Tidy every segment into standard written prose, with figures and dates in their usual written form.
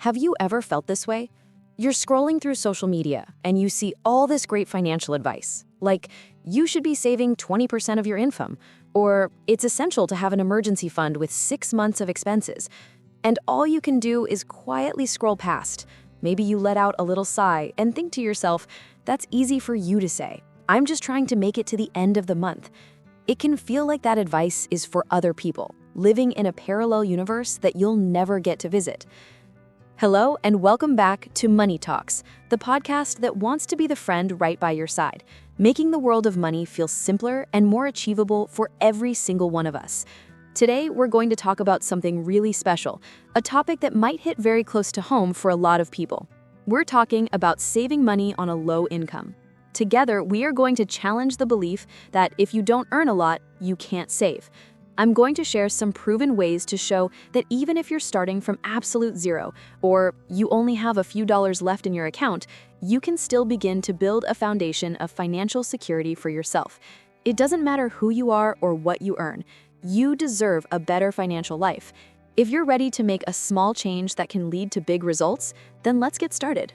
Have you ever felt this way? You're scrolling through social media and you see all this great financial advice, like you should be saving 20% of your income, or it's essential to have an emergency fund with 6 months of expenses. And all you can do is quietly scroll past. Maybe you let out a little sigh and think to yourself, that's easy for you to say. I'm just trying to make it to the end of the month. It can feel like that advice is for other people, living in a parallel universe that you'll never get to visit. Hello, and welcome back to Money Talks, the podcast that wants to be the friend right by your side, making the world of money feel simpler and more achievable for every single one of us. Today, we're going to talk about something really special, a topic that might hit very close to home for a lot of people. We're talking about saving money on a low income. Together, we are going to challenge the belief that if you don't earn a lot, you can't save. I'm going to share some proven ways to show that even if you're starting from absolute zero, or you only have a few dollars left in your account, you can still begin to build a foundation of financial security for yourself. It doesn't matter who you are or what you earn. You deserve a better financial life. If you're ready to make a small change that can lead to big results, then let's get started.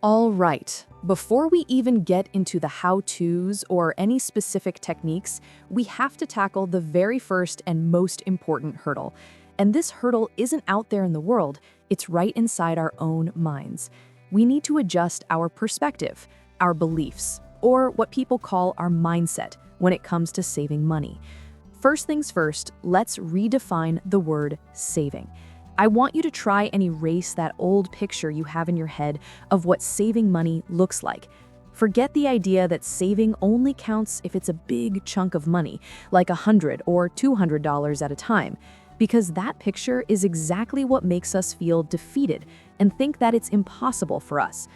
All right, before we even get into the how-tos or any specific techniques, we have to tackle the very first and most important hurdle. And this hurdle isn't out there in the world, it's right inside our own minds. We need to adjust our perspective, our beliefs, or what people call our mindset when it comes to saving money. First things first, let's redefine the word saving. I want you to try and erase that old picture you have in your head of what saving money looks like. Forget the idea that saving only counts if it's a big chunk of money, like $100 or $200 at a time, because that picture is exactly what makes us feel defeated and think that it's impossible for us.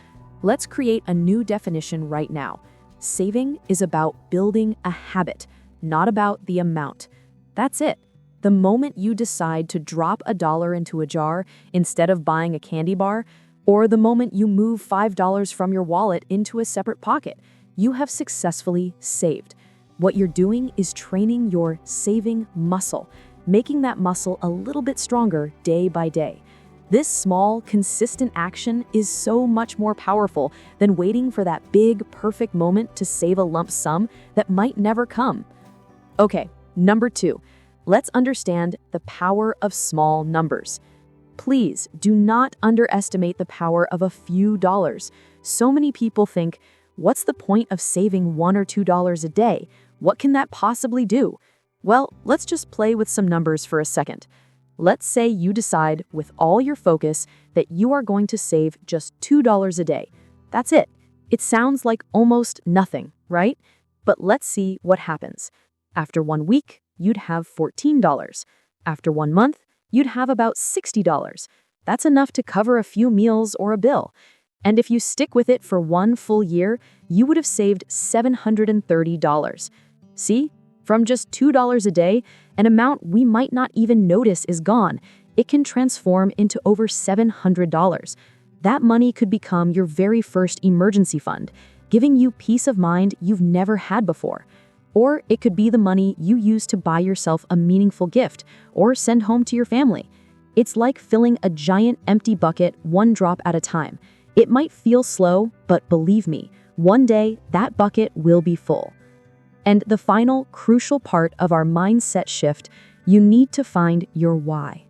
Let's create a new definition right now. Saving is about building a habit, not about the amount. That's it. The moment you decide to drop $1 into a jar instead of buying a candy bar, or the moment you move $5 from your wallet into a separate pocket, you have successfully saved. What you're doing is training your saving muscle, making that muscle a little bit stronger day by day. This small, consistent action is so much more powerful than waiting for that big, perfect moment to save a lump sum that might never come. Okay, number 2. Let's understand the power of small numbers. Please do not underestimate the power of a few dollars. So many people think, what's the point of saving $1 or $2 a day? What can that possibly do? Well, let's just play with some numbers for a second. Let's say you decide with all your focus that you are going to save just $2 a day. That's it. It sounds like almost nothing, right? But let's see what happens. After 1 week, you'd have $14. After 1 month, you'd have about $60. That's enough to cover a few meals or a bill. And if you stick with it for 1 full year, you would have saved $730. See? From just $2 a day, an amount we might not even notice is gone. It can transform into over $700. That money could become your very first emergency fund, giving you peace of mind you've never had before. Or it could be the money you use to buy yourself a meaningful gift or send home to your family. It's like filling a giant empty bucket 1 drop at a time. It might feel slow, but believe me, one day that bucket will be full. And the final crucial part of our mindset shift, you need to find your why.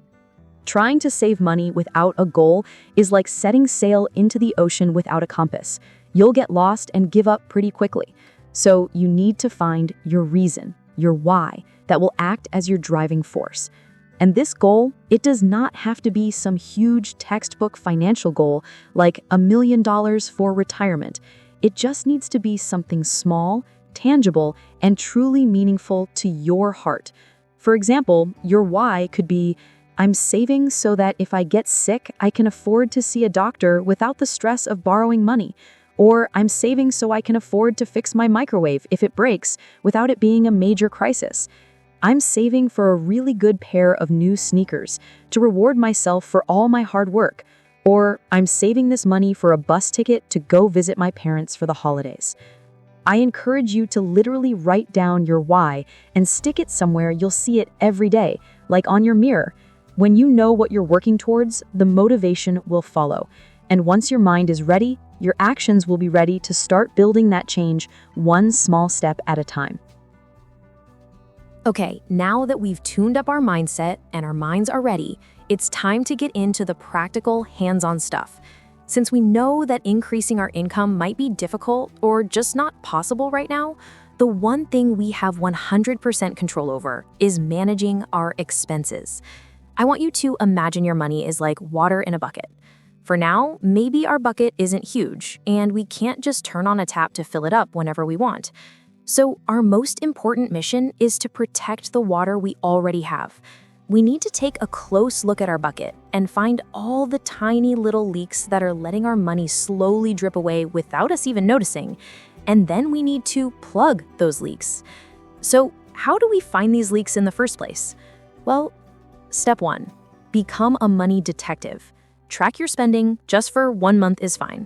Trying to save money without a goal is like setting sail into the ocean without a compass. You'll get lost and give up pretty quickly. So you need to find your reason, your why, that will act as your driving force. And this goal, it does not have to be some huge textbook financial goal like $1 million for retirement. It just needs to be something small, tangible, and truly meaningful to your heart. For example, your why could be, I'm saving so that if I get sick, I can afford to see a doctor without the stress of borrowing money. Or I'm saving so I can afford to fix my microwave if it breaks without it being a major crisis. I'm saving for a really good pair of new sneakers to reward myself for all my hard work. Or I'm saving this money for a bus ticket to go visit my parents for the holidays. I encourage you to literally write down your why and stick it somewhere you'll see it every day, like on your mirror. When you know what you're working towards, the motivation will follow. And once your mind is ready, your actions will be ready to start building that change one small step at a time. Okay, now that we've tuned up our mindset and our minds are ready, it's time to get into the practical, hands-on stuff. Since we know that increasing our income might be difficult or just not possible right now, the one thing we have 100% control over is managing our expenses. I want you to imagine your money is like water in a bucket. For now, maybe our bucket isn't huge, and we can't just turn on a tap to fill it up whenever we want. So our most important mission is to protect the water we already have. We need to take a close look at our bucket and find all the tiny little leaks that are letting our money slowly drip away without us even noticing. And then we need to plug those leaks. So how do we find these leaks in the first place? Well, step 1, become a money detective. Track your spending just for 1 month is fine.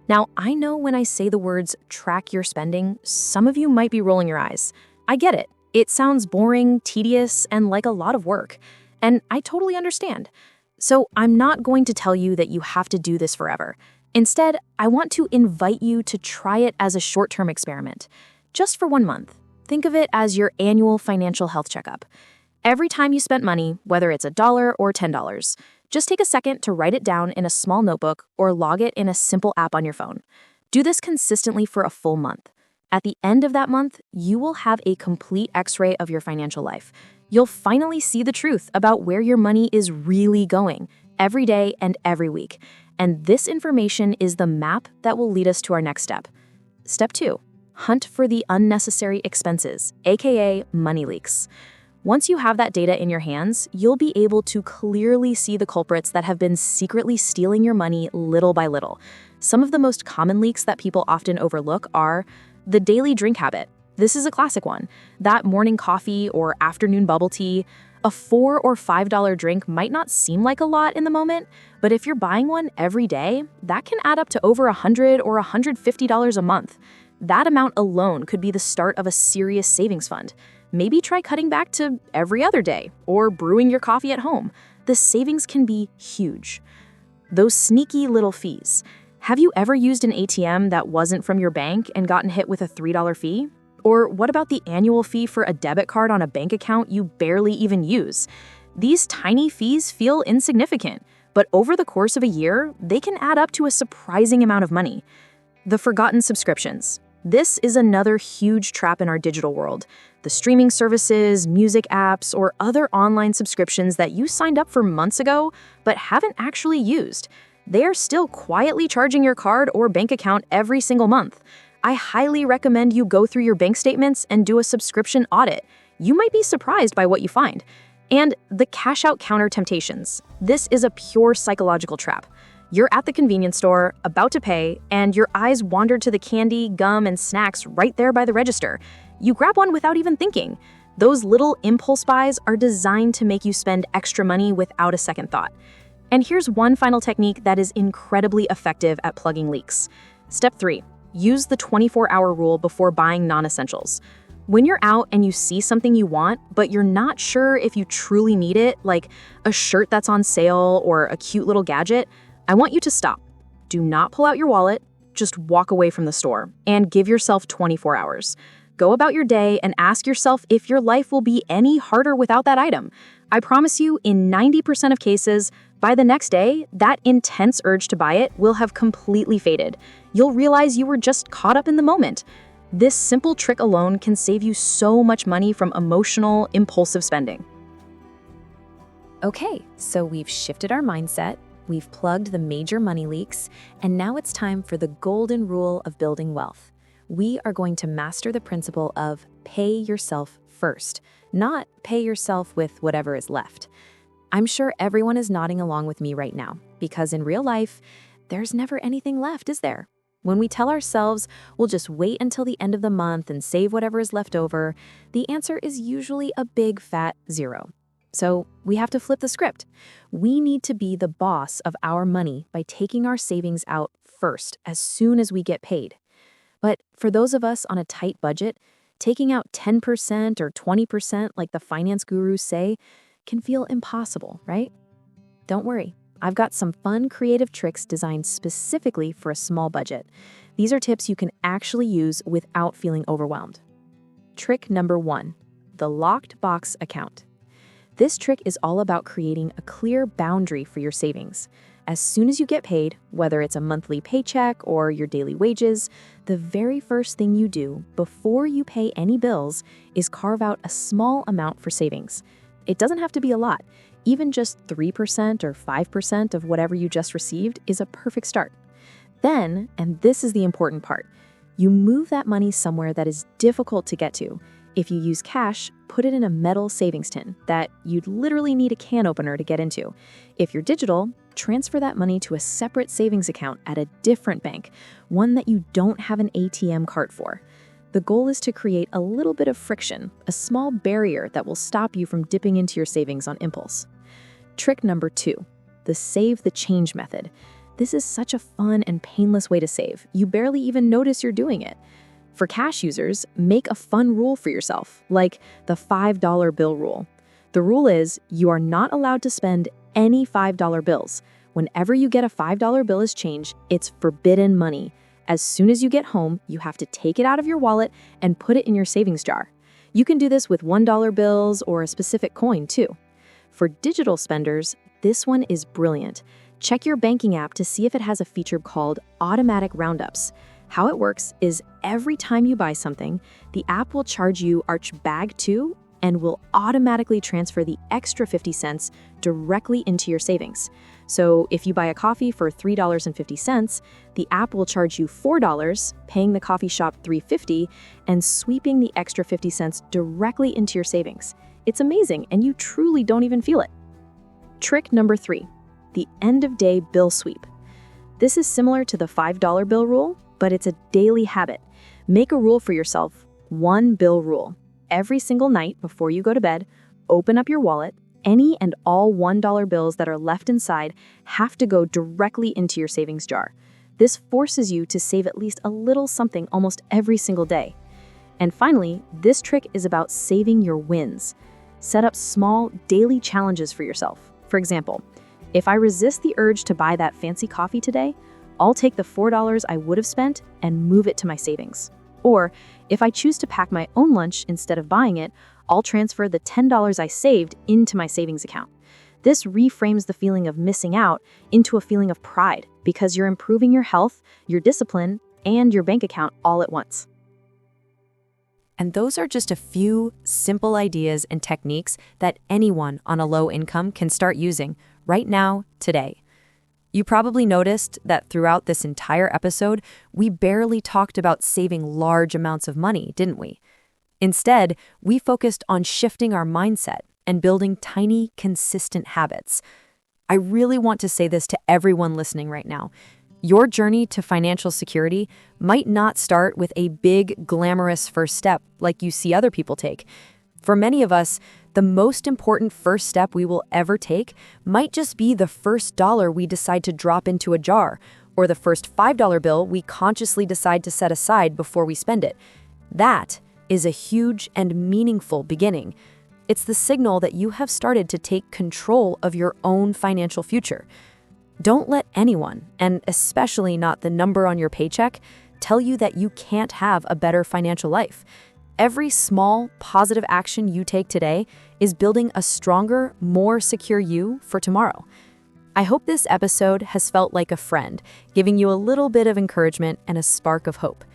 Now, I know when I say the words track your spending, some of you might be rolling your eyes. I get it. It sounds boring, tedious, and like a lot of work. And I totally understand. So I'm not going to tell you that you have to do this forever. Instead, I want to invite you to try it as a short-term experiment. Just for 1 month. Think of it as your annual financial health checkup. Every time you spent money, whether it's $1 or $10, just take a second to write it down in a small notebook or log it in a simple app on your phone. Do this consistently for a full month. At the end of that month, you will have a complete X-ray of your financial life. You'll finally see the truth about where your money is really going, every day and every week. And this information is the map that will lead us to our next step. Step 2, hunt for the unnecessary expenses, aka money leaks. Once you have that data in your hands, you'll be able to clearly see the culprits that have been secretly stealing your money little by little. Some of the most common leaks that people often overlook are the daily drink habit. This is a classic one. That morning coffee or afternoon bubble tea. A $4 or $5 drink might not seem like a lot in the moment, but if you're buying one every day, that can add up to over $100 or $150 a month. That amount alone could be the start of a serious savings fund. Maybe try cutting back to every other day or brewing your coffee at home. The savings can be huge. Those sneaky little fees. Have you ever used an ATM that wasn't from your bank and gotten hit with a $3 fee? Or what about the annual fee for a debit card on a bank account you barely even use? These tiny fees feel insignificant, but over the course of a year, they can add up to a surprising amount of money. The forgotten subscriptions. This is another huge trap in our digital world. The streaming services, music apps, or other online subscriptions that you signed up for months ago but haven't actually used. They are still quietly charging your card or bank account every single month. I highly recommend you go through your bank statements and do a subscription audit. You might be surprised by what you find. And the cash out counter temptations. This is a pure psychological trap. You're at the convenience store, about to pay, and your eyes wander to the candy, gum, and snacks right there by the register. You grab one without even thinking. Those little impulse buys are designed to make you spend extra money without a second thought. And here's one final technique that is incredibly effective at plugging leaks. Step 3, use the 24-hour rule before buying non-essentials. When you're out and you see something you want, but you're not sure if you truly need it, like a shirt that's on sale or a cute little gadget, I want you to stop. Do not pull out your wallet, just walk away from the store and give yourself 24 hours. Go about your day and ask yourself if your life will be any harder without that item. I promise you, in 90% of cases, by the next day, that intense urge to buy it will have completely faded. You'll realize you were just caught up in the moment. This simple trick alone can save you so much money from emotional, impulsive spending. Okay, so we've shifted our mindset. We've plugged the major money leaks, and now it's time for the golden rule of building wealth. We are going to master the principle of pay yourself first, not pay yourself with whatever is left. I'm sure everyone is nodding along with me right now, because in real life, there's never anything left, is there? When we tell ourselves we'll just wait until the end of the month and save whatever is left over, the answer is usually a big fat zero. So we have to flip the script. We need to be the boss of our money by taking our savings out first as soon as we get paid. But for those of us on a tight budget, taking out 10% or 20% like the finance gurus say can feel impossible, right? Don't worry, I've got some fun, creative tricks designed specifically for a small budget. These are tips you can actually use without feeling overwhelmed. Trick number 1, the locked box account. This trick is all about creating a clear boundary for your savings. As soon as you get paid, whether it's a monthly paycheck or your daily wages, the very first thing you do before you pay any bills is carve out a small amount for savings. It doesn't have to be a lot. Even just 3% or 5% of whatever you just received is a perfect start. Then, and this is the important part, you move that money somewhere that is difficult to get to. If you use cash, put it in a metal savings tin that you'd literally need a can opener to get into. If you're digital, transfer that money to a separate savings account at a different bank, one that you don't have an ATM card for. The goal is to create a little bit of friction, a small barrier that will stop you from dipping into your savings on impulse. Trick number 2, the save the change method. This is such a fun and painless way to save. You barely even notice you're doing it. For cash users, make a fun rule for yourself, like the $5 bill rule. The rule is you are not allowed to spend any $5 bills. Whenever you get a $5 bill as change, it's forbidden money. As soon as you get home, you have to take it out of your wallet and put it in your savings jar. You can do this with $1 bills or a specific coin too. For digital spenders, this one is brilliant. Check your banking app to see if it has a feature called automatic roundups. How it works is every time you buy something, the app will charge you Arch Bag 2 and will automatically transfer the extra 50 cents directly into your savings. So if you buy a coffee for $3.50, the app will charge you $4, paying the coffee shop $3.50, and sweeping the extra 50 cents directly into your savings. It's amazing, and you truly don't even feel it. Trick number 3, the end-of-day bill sweep. This is similar to the $5 bill rule, but it's a daily habit. Make a rule for yourself, one bill rule. Every single night before you go to bed, open up your wallet. Any and all $1 bills that are left inside have to go directly into your savings jar. This forces you to save at least a little something almost every single day. And finally, this trick is about saving your wins. Set up small, daily challenges for yourself. For example, if I resist the urge to buy that fancy coffee today, I'll take the $4 I would have spent and move it to my savings. Or, if I choose to pack my own lunch instead of buying it, I'll transfer the $10 I saved into my savings account. This reframes the feeling of missing out into a feeling of pride because you're improving your health, your discipline, and your bank account all at once. And those are just a few simple ideas and techniques that anyone on a low income can start using right now, today. You probably noticed that throughout this entire episode, we barely talked about saving large amounts of money, didn't we? Instead, we focused on shifting our mindset and building tiny, consistent habits. I really want to say this to everyone listening right now. Your journey to financial security might not start with a big, glamorous first step like you see other people take. For many of us, the most important first step we will ever take might just be the first dollar we decide to drop into a jar, or the first $5 bill we consciously decide to set aside before we spend it. That is a huge and meaningful beginning. It's the signal that you have started to take control of your own financial future. Don't let anyone, and especially not the number on your paycheck, tell you that you can't have a better financial life. Every small, positive action you take today is building a stronger, more secure you for tomorrow. I hope this episode has felt like a friend, giving you a little bit of encouragement and a spark of hope.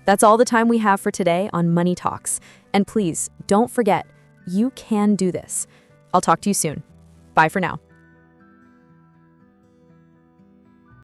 That's all the time we have for today on Money Talks. And please, don't forget, you can do this. I'll talk to you soon. Bye for now.